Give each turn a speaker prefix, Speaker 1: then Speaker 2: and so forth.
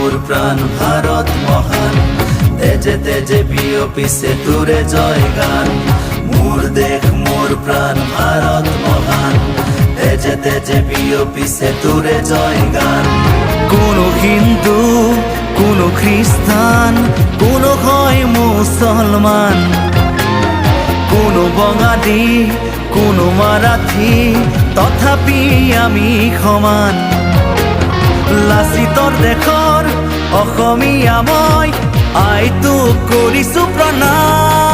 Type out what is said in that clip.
Speaker 1: মোর প্রাণ ভারত মহান, তেজে তেজে বিয়পিছে তোরে জয় গান। মোর দেশ মোর প্রাণ ভারত মহান, তেজে তেজে বিয়পিছে তোরে জয় গান। কোনো হিন্দু, কোনো খ্রিস্টান, কোনো হয় মুসলমান, কোনো বঙালী, কোনো মারাঠী, তথাপি আমি সমান। লাচিতৰ দেশৰ অসমীয়া মই, আই তোক কৰিছো প্ৰণাম।